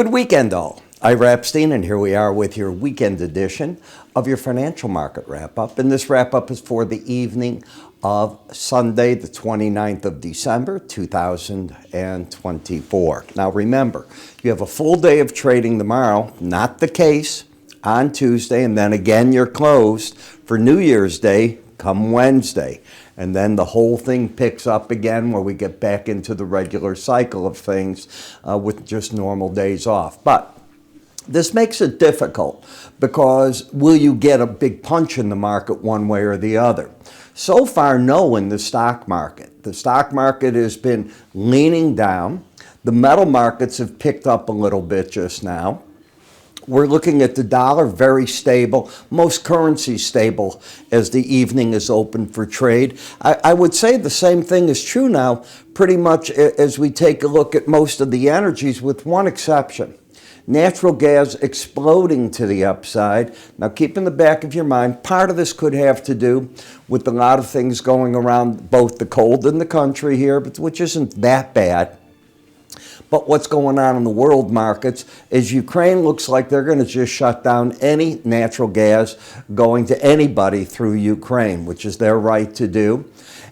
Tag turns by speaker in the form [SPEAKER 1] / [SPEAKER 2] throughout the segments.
[SPEAKER 1] Good weekend, all. Ira Epstein, and here we are with your weekend edition of your financial market wrap-up. And this wrap-up is for the evening of Sunday, the 29th of December, 2024. Now, remember, you have a full day of trading tomorrow, not the case on Tuesday, and then again you're closed for New Year's Day come Wednesday. And then the whole thing picks up again where we get back into the regular cycle of things with just normal days off. But this makes it difficult because will you get a big punch in the market one way or the other? So far, no in the stock market. The stock market has been leaning down. The metal markets have picked up a little bit just now. We're looking at the dollar, very stable, most currencies stable as the evening is open for trade. I would say the same thing is true now, pretty much as we take a look at most of the energies, with one exception. Natural gas exploding to the upside. Now, keep in the back of your mind, part of this could have to do with a lot of things going around both the cold in the country here, but which isn't that bad. But what's going on in the world markets is Ukraine looks like they're going to just shut down any natural gas going to anybody through Ukraine, which is their right to do.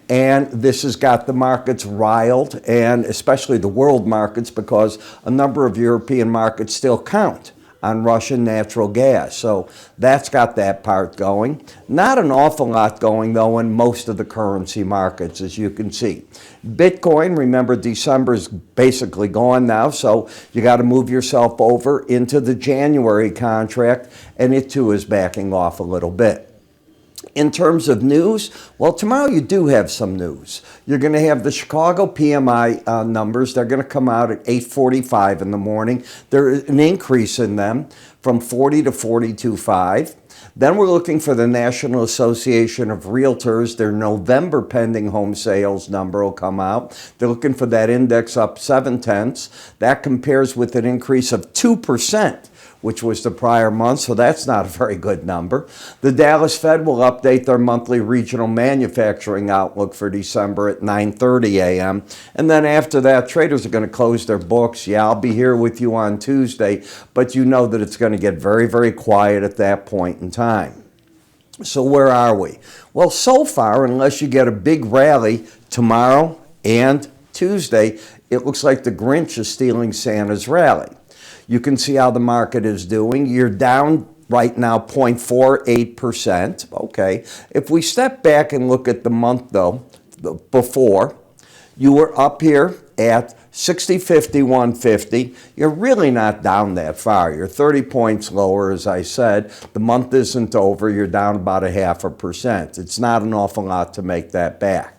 [SPEAKER 1] And this has got the markets riled, and especially the world markets, because a number of European markets still count on Russian natural gas. So that's got that part going. Not an awful lot going, though, in most of the currency markets, as you can see. Bitcoin, remember, December's basically gone now, so you got to move yourself over into the January contract, and it too is backing off a little bit. In terms of news, well, tomorrow you do have some news. You're going to have the Chicago PMI numbers. They're going to come out at 8:45 in the morning. There's an increase in them from 40 to 42.5. Then we're looking for the National Association of Realtors. Their November pending home sales number will come out. They're looking for that index up 0.7. That compares with an increase of 2%. Which was the prior month, so that's not a very good number. The Dallas Fed will update their monthly regional manufacturing outlook for December at 9:30 a.m. And then after that, traders are going to close their books. Yeah, I'll be here with you on Tuesday, but you know that it's going to get very, very quiet at that point in time. So where are we? Well, so far, unless you get a big rally tomorrow and Tuesday, it looks like the Grinch is stealing Santa's rally. You can see how the market is doing. You're down right now 0.48%. Okay. If we step back and look at the month, though, before, you were up here at 60.51.50. You're really not down that far. You're 30 points lower, as I said. The month isn't over. You're down about 0.5%. It's not an awful lot to make that back.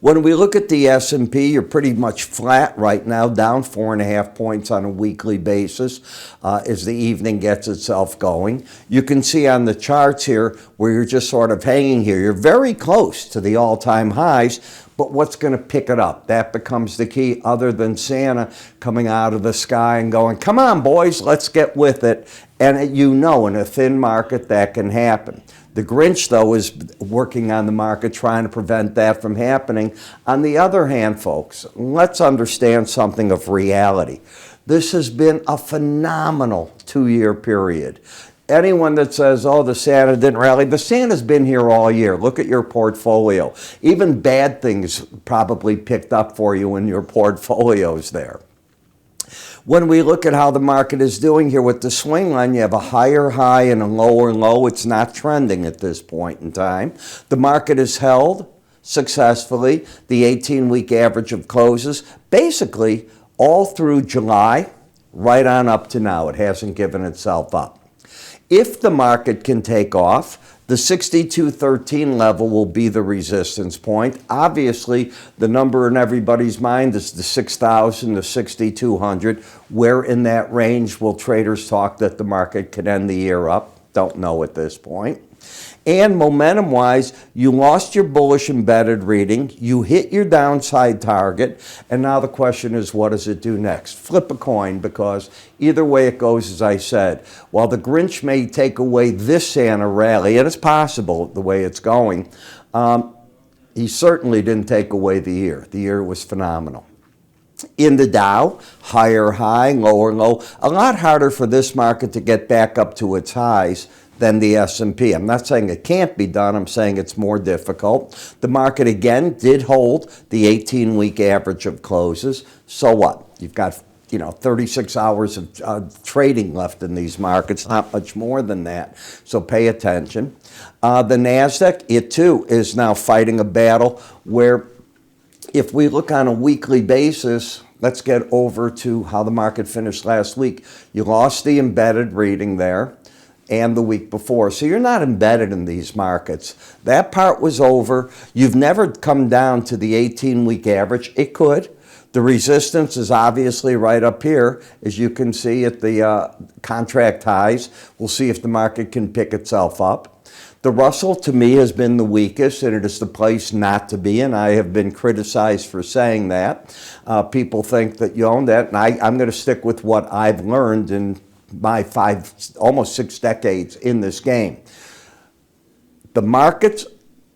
[SPEAKER 1] When we look at the S&P, you're pretty much flat right now, down 4.5 points on a weekly basis as the evening gets itself going. You can see on the charts here where you're just sort of hanging here. You're very close to the all-time highs, but what's going to pick it up? That becomes the key, other than Santa coming out of the sky and going, come on, boys, let's get with it. And you know, in a thin market, that can happen. The Grinch, though, is working on the market, trying to prevent that from happening. On the other hand, folks, let's understand something of reality. This has been a phenomenal 2-year period. Anyone that says, oh, the Santa didn't rally, the Santa's been here all year. Look at your portfolio. Even bad things probably picked up for you in your portfolios there. When we look at how the market is doing here with the swing line, you have a higher high and a lower low. It's not trending at this point in time. The market has held successfully the 18-week average of closes, basically all through July, right on up to now. It hasn't given itself up. If the market can take off, the 62.13 level will be the resistance point. Obviously, the number in everybody's mind is the 6,000 to 6,200. Where in that range will traders talk that the market could end the year up? Don't know at this point. And momentum-wise, you lost your bullish embedded reading, you hit your downside target, and now the question is, what does it do next? Flip a coin, because either way it goes, as I said, while the Grinch may take away this Santa rally, and it's possible the way it's going, he certainly didn't take away the year. The year was phenomenal. In the Dow, higher high, lower low. A lot harder for this market to get back up to its highs than the S&P. I'm not saying it can't be done. I'm saying it's more difficult. The market, again, did hold the 18-week average of closes. So what? You've got 36 hours of trading left in these markets, not much more than that. So pay attention. The NASDAQ, it too is now fighting a battle where if we look on a weekly basis, let's get over to how the market finished last week. You lost the embedded reading there and the week before. So you're not embedded in these markets. That part was over. You've never come down to the 18-week average. It could. The resistance is obviously right up here, as you can see at the contract highs. We'll see if the market can pick itself up. The Russell, to me, has been the weakest, and it is the place not to be in. I have been criticized for saying that. People think that you own that, and I'm going to stick with what I've learned in my almost 6 decades in this game. The markets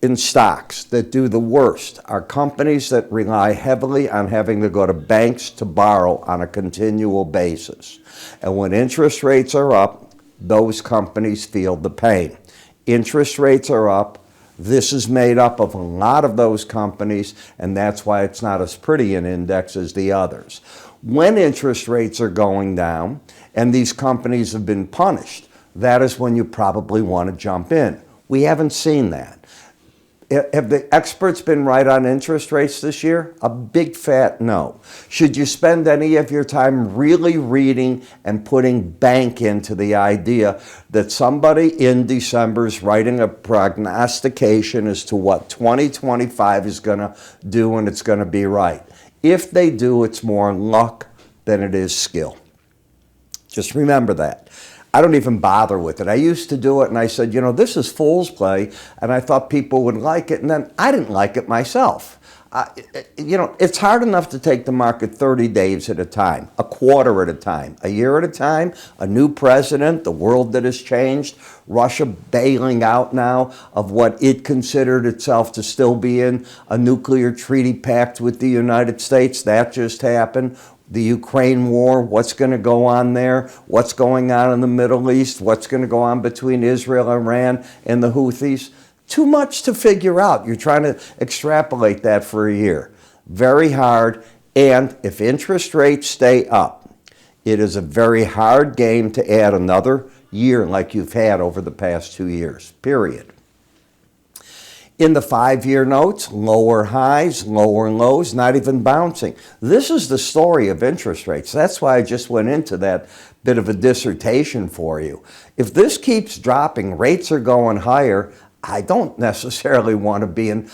[SPEAKER 1] in stocks that do the worst are companies that rely heavily on having to go to banks to borrow on a continual basis. And when interest rates are up, those companies feel the pain. Interest rates are up. This is made up of a lot of those companies, and that's why it's not as pretty an index as the others. When interest rates are going down and these companies have been punished, that is when you probably want to jump in. We haven't seen that. Have the experts been right on interest rates this year? A big fat no. Should you spend any of your time really reading and putting bank into the idea that somebody in December is writing a prognostication as to what 2025 is going to do and it's going to be right? If they do, it's more luck than it is skill. Just remember that. I don't even bother with it. I used to do it, and I said, this is fool's play, and I thought people would like it, and then I didn't like it myself. It's hard enough to take the market 30 days at a time, a quarter at a time, a year at a time, a new president, the world that has changed, Russia bailing out now of what it considered itself to still be in, a nuclear treaty pact with the United States. That just happened. The Ukraine war, what's going to go on there, what's going on in the Middle East, what's going to go on between Israel, Iran, and the Houthis. Too much to figure out. You're trying to extrapolate that for a year. Very hard, and if interest rates stay up, it is a very hard game to add another year like you've had over the past 2 years, period. In the 5-year notes, lower highs, lower lows, not even bouncing. This is the story of interest rates. That's why I just went into that bit of a dissertation for you. If this keeps dropping, rates are going higher, I don't necessarily want to be in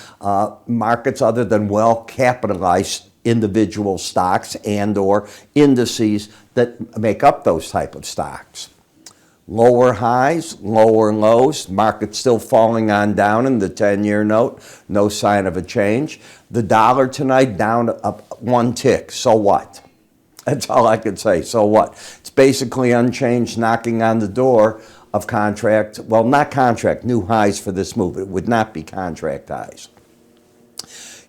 [SPEAKER 1] markets other than well-capitalized individual stocks and or indices that make up those type of stocks. Lower highs, lower lows, market still falling on down in the 10-year note, no sign of a change. The dollar tonight down up 1 tick, so what? That's all I can say, so what? It's basically unchanged, knocking on the door of contract, well, not contract, new highs for this move. It would not be contract highs.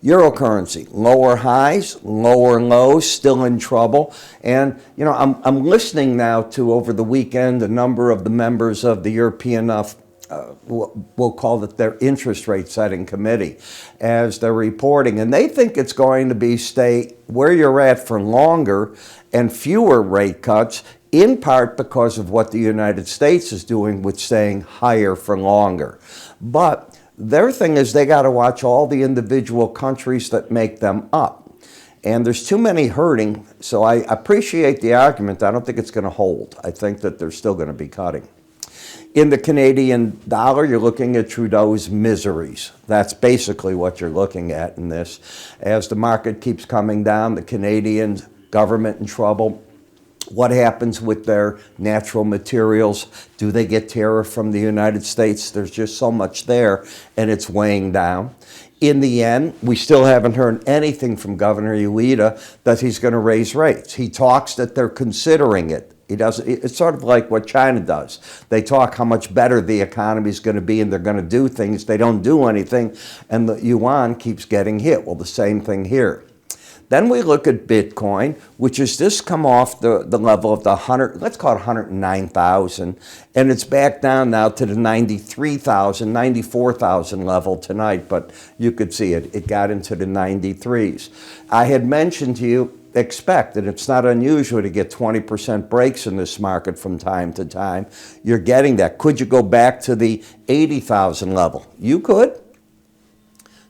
[SPEAKER 1] Eurocurrency, lower highs, lower lows, still in trouble. And, I'm listening now to, over the weekend, a number of the members of the European, we'll call it their interest rate setting committee, as they're reporting. And they think it's going to stay where you're at for longer and fewer rate cuts, in part because of what the United States is doing with staying higher for longer. But their thing is they got to watch all the individual countries that make them up. And there's too many hurting, so I appreciate the argument. I don't think it's going to hold. I think that they're still going to be cutting. In the Canadian dollar, you're looking at Trudeau's miseries. That's basically what you're looking at in this. As the market keeps coming down, the Canadian government in trouble. What happens with their natural materials? Do they get tariff from the United States? There's just so much there, and it's weighing down. In the end, we still haven't heard anything from Governor Ueda that he's going to raise rates. He talks that they're considering it. He doesn't. It's sort of like what China does. They talk how much better the economy is going to be, and they're going to do things. They don't do anything, and the yuan keeps getting hit. Well, the same thing here. Then we look at Bitcoin, which has just come off the level of the 100, let's call it 109,000, and it's back down now to the 93,000, 94,000 level tonight, but you could see it got into the 93s. I had mentioned to you, expect, and it's not unusual to get 20% breaks in this market from time to time. You're getting that. Could you go back to the 80,000 level? You could.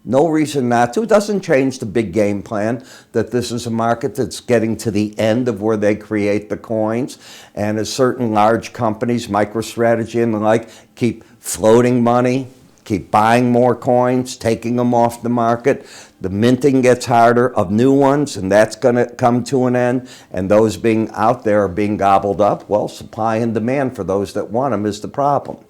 [SPEAKER 1] No reason not to. It doesn't change the big game plan that this is a market that's getting to the end of where they create the coins, and as certain large companies, MicroStrategy and the like, keep floating money, keep buying more coins, taking them off the market. The minting gets harder of new ones, and that's going to come to an end, and those being out there are being gobbled up. Well, supply and demand for those that want them is the problem.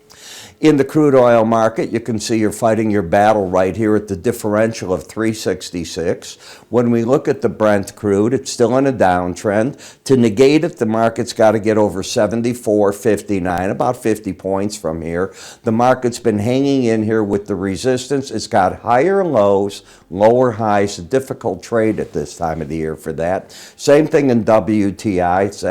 [SPEAKER 1] In the crude oil market, you can see you're fighting your battle right here at the differential of 366. When we look at the Brent crude, it's still in a downtrend. To negate it, the market's got to get over 74.59, about 50 points from here. The market's been hanging in here with the resistance. It's got higher lows, lower highs, a difficult trade at this time of the year for that. Same thing in WTI. It's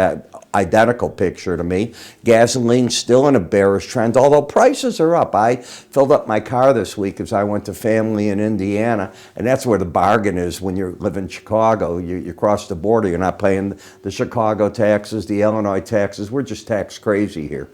[SPEAKER 1] identical picture to me. Gasoline's still in a bearish trend, although prices are up. I filled up my car this week as I went to family in Indiana, and that's where the bargain is when you live in Chicago. You cross the border, you're not paying the Chicago taxes, the Illinois taxes. We're just tax crazy here.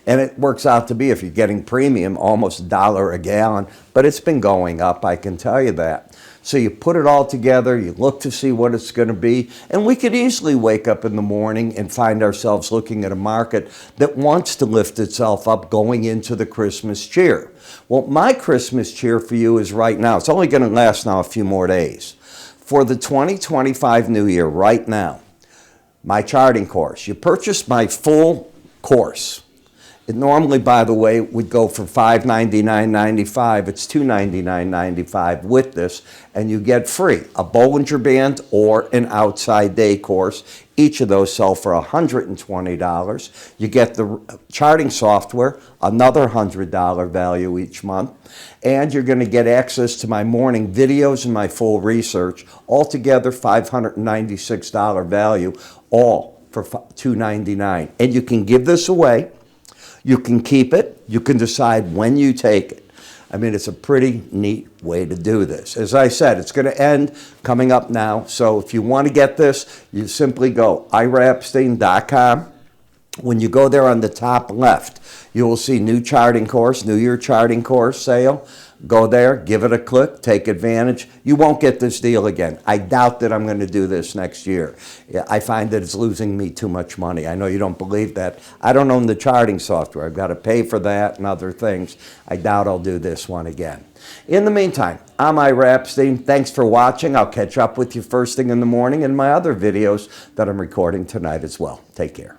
[SPEAKER 1] And it works out to be, if you're getting premium, almost $1 a gallon, but it's been going up, I can tell you that. So you put it all together, you look to see what it's going to be, and we could easily wake up in the morning and find ourselves looking at a market that wants to lift itself up going into the Christmas cheer. Well, my Christmas cheer for you is right now. It's only going to last now a few more days. For the 2025 New Year, right now, my charting course. You purchase my full course. It normally, by the way, would go for $599.95. It's $299.95 with this, and you get free a Bollinger Band or an Outside Day course. Each of those sell for $120. You get the charting software, another $100 value each month, and you're going to get access to my morning videos and my full research. Altogether, $596 value, all for $299. And you can give this away. You can keep it. You can decide when you take it. I mean, it's a pretty neat way to do this. As I said, it's going to end coming up now. So if you want to get this, you simply go iraepstein.com. When you go there on the top left, you will see new charting course, New Year charting course sale. Go there, give it a click, take advantage. You won't get this deal again. I doubt that I'm going to do this next year. I find that it's losing me too much money. I know you don't believe that. I don't own the charting software. I've got to pay for that and other things. I doubt I'll do this one again. In the meantime, I'm Ira Epstein. Thanks for watching. I'll catch up with you first thing in the morning in my other videos that I'm recording tonight as well. Take care.